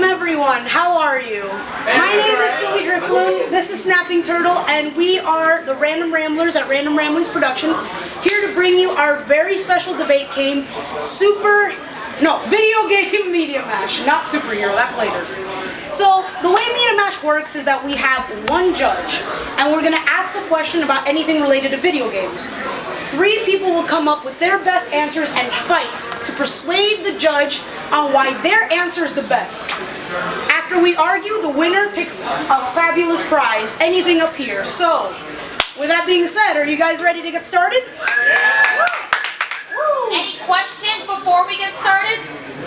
everyone, how are you? My name is SillyDrifloon, this is Snapping Turtle, and we are the Random Ramblers at Random Ramblings Productions, here to bring you our very special debate game, video game Media Mash, not superhero, that's later. So, the way Media Mash works is that we have one judge, and we're going to ask a question about anything related to video games. 3 people will come up with their best answers and fight to persuade the judge on why their answer is the best. After we argue, the winner picks a fabulous prize, anything up here. So, with that being said, are you guys ready to get started? Yeah! Woo. Any questions before we get started?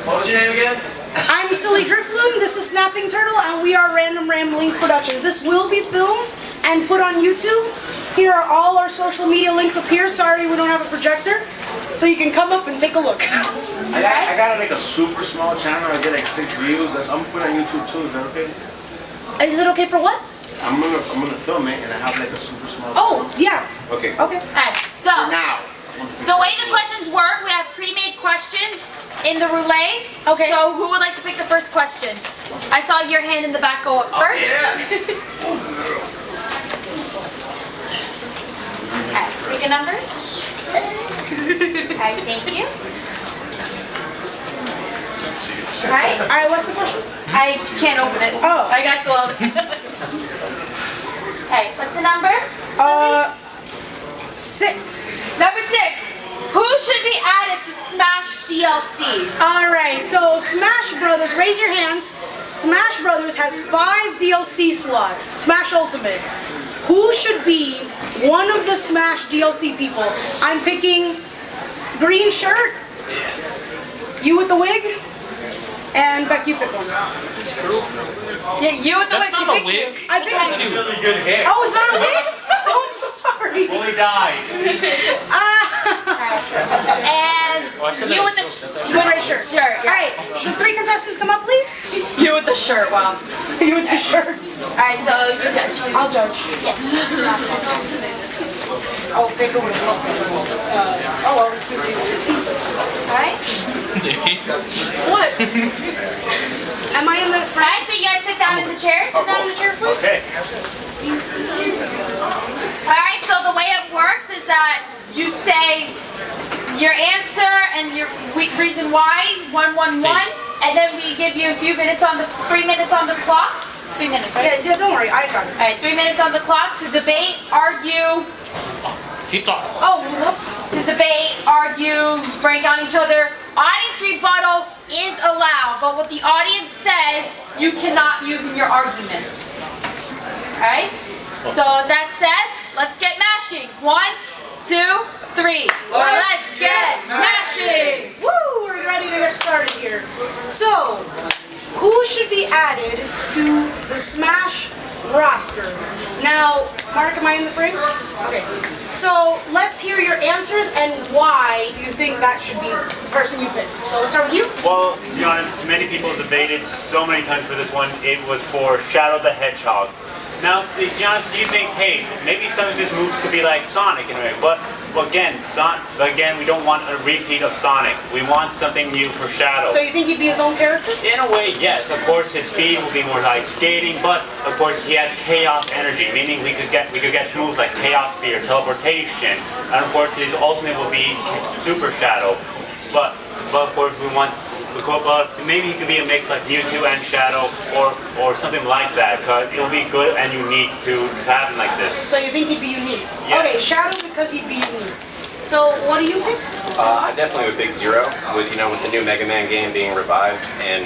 What was your name again? I'm SillyDrifloon, this is Snapping Turtle, and we are Random Ramblings Productions. This will be filmed and put on YouTube. Here are all our social media links up here. Sorry we don't have a projector, so you can come up and take a look. I got like a super small channel. I get like 6 views. I'm putting on YouTube too. Is that okay? Is it okay for what? I'm gonna film it and I have like a super small. Oh yeah. Okay. Okay. Alright, so now. The way the questions work, we have pre-made questions in the roulette. Okay. So who would like to pick the first question? I saw your hand in the back go up first. Oh, Okay, pick a number. Okay, thank you. Alright. Alright, what's the question? I can't open it. Oh. I got gloves. Okay, what's the number? 6. Number 6. Who should be added to Smash DLC? Alright, so Smash Brothers, raise your hands. Smash Brothers has 5 DLC slots. Smash Ultimate. Who should be one of the Smash DLC people? I'm picking green shirt. You with the wig? And Beck, you pick one. Yeah, you with the That's wig. not a wig. I picked you. really good hair. Oh, is that a wig? Oh, I'm so sorry. Fully dyed. And you with the red shirt. Sure. Alright, the 3 contestants come up, please. You with the shirt. Wow. You with the shirt. Alright, so you judge. I'll judge. Yes. Oh, pick one. Oh, well, excuse me. Alright. What? Am I in the front? Alright, so you guys sit down in the chairs. Sit down in the chair, please. Okay. Alright, so the way it works is that you say your answer and your reason why, 111, and then we give you a few minutes on the 3 minutes on the clock. 3 minutes, right? Yeah, don't worry, I got it. Alright, 3 minutes on the clock to debate, argue. Keep talking. Oh, To debate, argue, break on each other. Audience rebuttal is allowed, but what the audience says, you cannot use in your arguments. Alright? So that said, let's get mashing. 1, 2, 3. Let's get mashing! woo, we're ready to get started here. So, who should be added to the Smash roster? Now, Mark, am I in the frame? Okay. So, let's hear your answers and why you think that should be the person you pick. So, let's start with you. Well, to be honest, many people debated so many times for this one. It was for Shadow the Hedgehog. Now, to be honest, you think, hey, maybe some of his moves could be like Sonic in a way, but again, we don't want a repeat of Sonic. We want something new for Shadow. So, you think he'd be his own character? In a way, yes. Of course, his speed will be more like skating, but of course, he has chaos energy, meaning we could get moves like Chaos Spear, teleportation, and of course, his ultimate will be Super Shadow. But of course, maybe he could be a mix like Mewtwo and Shadow, or something like that, because it'll be good and unique to have him like this. So, you think he'd be unique? Yeah. Okay, Shadow because he'd be unique. So, what do you pick? I definitely would pick Zero, with the new Mega Man game being revived, and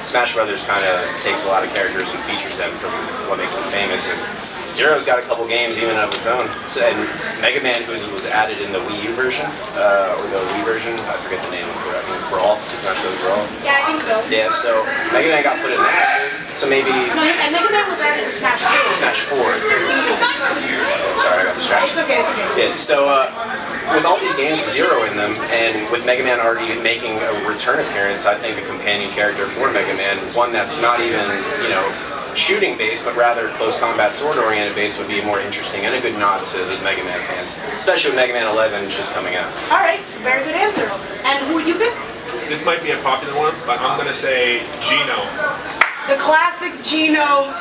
Smash Brothers kind of takes a lot of characters and features them from what makes them famous. And Zero's got a couple games even of its own. So, and Mega Man, who was added in the Wii U version, or the Wii version, I forget the name of it. I think it's Brawl, Super Smash Bros. Brawl. Yeah, I think so. Yeah, so Mega Man got put in that. So maybe No, and Mega Man was added to Smash 4. Smash 4. Sorry, I got distracted. It's okay, it's okay. Yeah, so with all these games with Zero in them, and with Mega Man already making a return appearance, I think a companion character for Mega Man, one that's not even, shooting based, but rather close combat sword oriented based would be more interesting and a good nod to those Mega Man fans, especially with Mega Man 11 just coming out. Alright, very good answer. And who would you pick? This might be a popular one, but I'm going to say Gino. Classic Gino.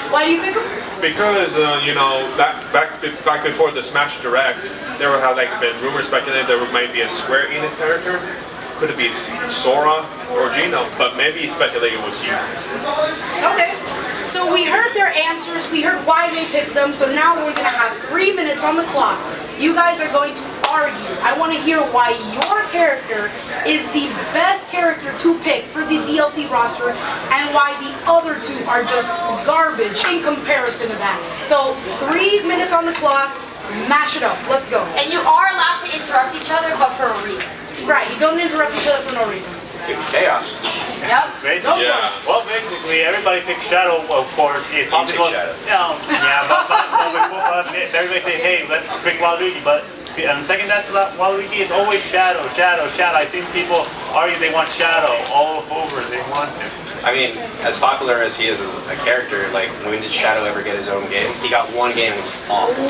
Why do you pick him? Because you know, back before the Smash Direct, there had like been rumors speculating there might be a Square Enix character. Could it be Sora or Gino? But maybe speculating it was you. Okay. So we heard their answers, we heard why they picked them, so now we're gonna have 3 minutes on the clock. You guys are going to argue. I want to hear why your character is the best character to pick for the DLC roster and why the other two are just garbage in comparison to that. So 3 minutes on the clock, mash it up, let's go. And you are allowed to interrupt each other, but for a reason. Right, you don't interrupt each other for no reason. Chaos. Yep. Basically, Yeah. well, basically, everybody picked Shadow, of course. It picked Shadow. No, yeah, but everybody say, hey, let's pick Waluigi, but and second that's Waluigi, it's always Shadow, Shadow, Shadow. I've seen people argue they want Shadow all over, they want him. I mean, as popular as he is as a character, like, when did Shadow ever get his own game? He got one game and it was awful.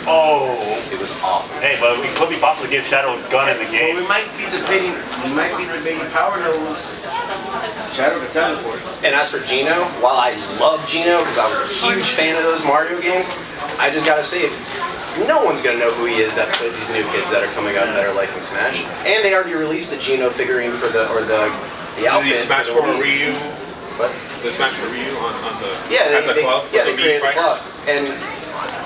Oh. It was awful. Hey, but we could be possible to give Shadow a gun in the Well, game. we might be debating Power Nose. Shadow to teleport. And as for Gino, while I love Gino because I was a huge fan of those Mario games, I just gotta say, no one's gonna know who he is that played these new kids that are coming up that are liking Smash. And they already released the Gino figurine for the outfit. The Smash for for the Wii. Ryu. What? The Smash for Ryu on the Yeah, the club for they the created Mii the club. fighters. And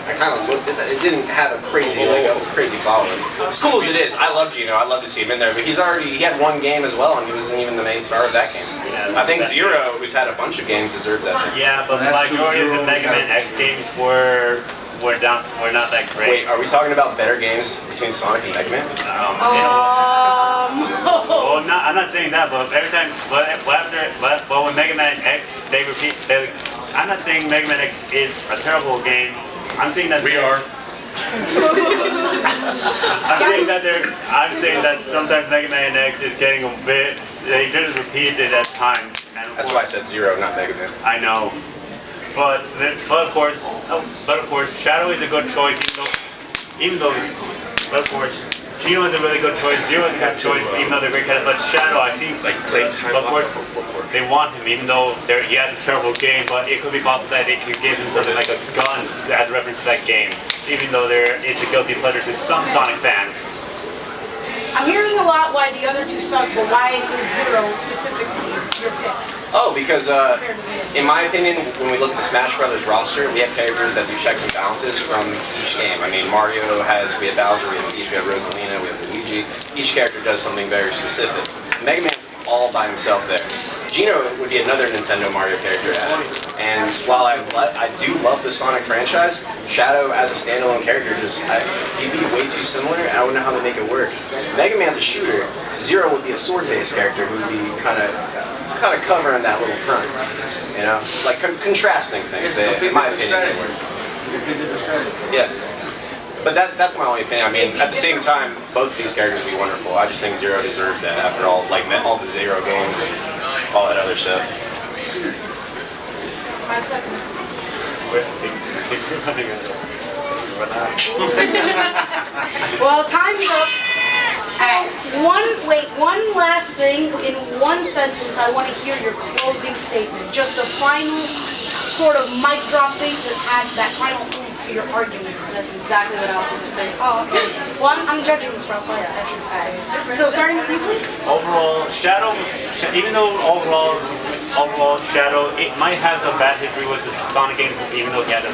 I kind of looked at that. It didn't have a crazy following. As cool as it is, I love Gino. I'd love to see him in there. But he had one game as well, and he wasn't even the main star of that game. Yeah, I think that's Zero, who's had a bunch of games, deserves that shit. Yeah, but the That's majority of the true. Mega Man X games were not that great. Wait, are we talking about better games between Sonic and Mega Man? Well, I'm not saying that, but every time, but when Mega Man X, I'm not saying Mega Man X is a terrible game. I'm saying that We are. I'm saying that sometimes Mega Man X is getting a bit. They just repeated it at times. And That's why I said Zero, not Mega Man. I know, but of course, Shadow is a good choice. But of course, Gino is a really good choice. Zero is a good choice, even though they're great characters. But Shadow, I see, Like Clayton time. of course, they want him, even though he has a terrible game. But it could be possible that they could give him something like a gun as a reference to that game, even though it's a guilty pleasure to some Sonic fans. I'm hearing a lot why the other two suck, but why is Zero specifically your pick? Oh, because in my opinion, when we look at the Smash Brothers roster, we have characters that do checks and balances from each game. I mean, we have Bowser, we have Peach, we have Rosalina, we have Luigi. Each character does something very specific. Mega Man's all by himself there. Gino would be another Nintendo Mario character to add. And while I do love the Sonic franchise, Shadow as a standalone character he'd be way too similar. I don't know how to make it work. Mega Man's a shooter. Zero would be a sword-based character who would be kind of covering that little front, you know, like contrasting things. In my opinion, they work. Yeah, but that's my only opinion. I mean, at the same time, both of these characters would be wonderful. I just think Zero deserves that after all the Zero games and all that other stuff. 5 seconds. Well, time's up. So, one last thing, in one sentence, I want to hear your closing statement. Just the final sort of mic drop thing to add that final oomph to your argument. That's exactly what I was going to say. Oh, okay. Well, I'm judging this round, so I should say. So, starting with you, please. Overall, Shadow, even though overall Shadow, it might have a bad history with the Sonic games, even though he had a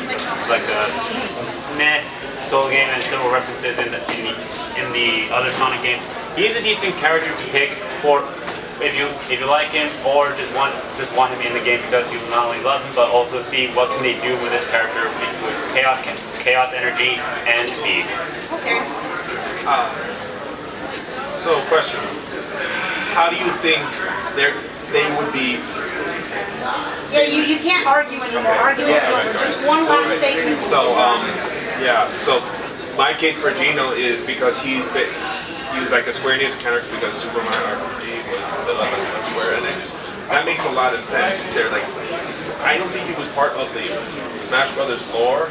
meh Soul game and several references in the other Sonic games. He's a decent character to pick for if you like him or just want him in the game because you not only love him but also see what can they do with this character with chaos energy and speed. Okay. So, question: how do you think they would be? Yeah, you can't argue anymore. Argument is over. Just one last statement. So, so my case for Gino is because he's like a Square Enix character because Super Mario RPG was developed by Square Enix. That makes a lot of sense. They're like, I don't think he was part of the Smash Brothers lore,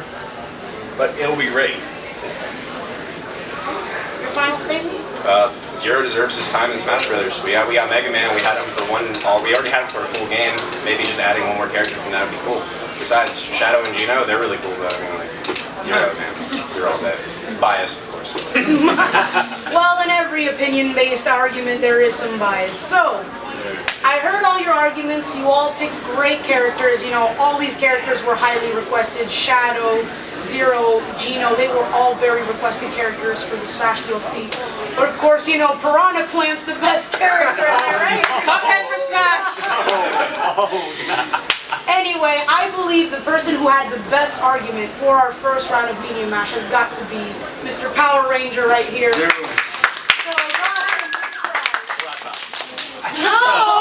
but it'll be great. final statement? Zero deserves his time in Smash Brothers. We got Mega Man. We had him for we already had him for a full game. Maybe just adding one more character from that would be cool. Besides Shadow and Gino, they're really cool. But I mean, like, Zero, man, you're all that biased, of course. Well, in every opinion-based argument, there is some bias. So, I heard all your arguments. You all picked great characters. You know, all these characters were highly requested. Shadow, Zero, Gino, they were all very requested characters for the Smash DLC. But of course, you know, Piranha Plant's the best character, am I right? Cuphead for Smash. Anyway, I believe the person who had the best argument for our first round of Media Mash has got to be Mr. Power Ranger right here. So, go ahead and make a prize. No.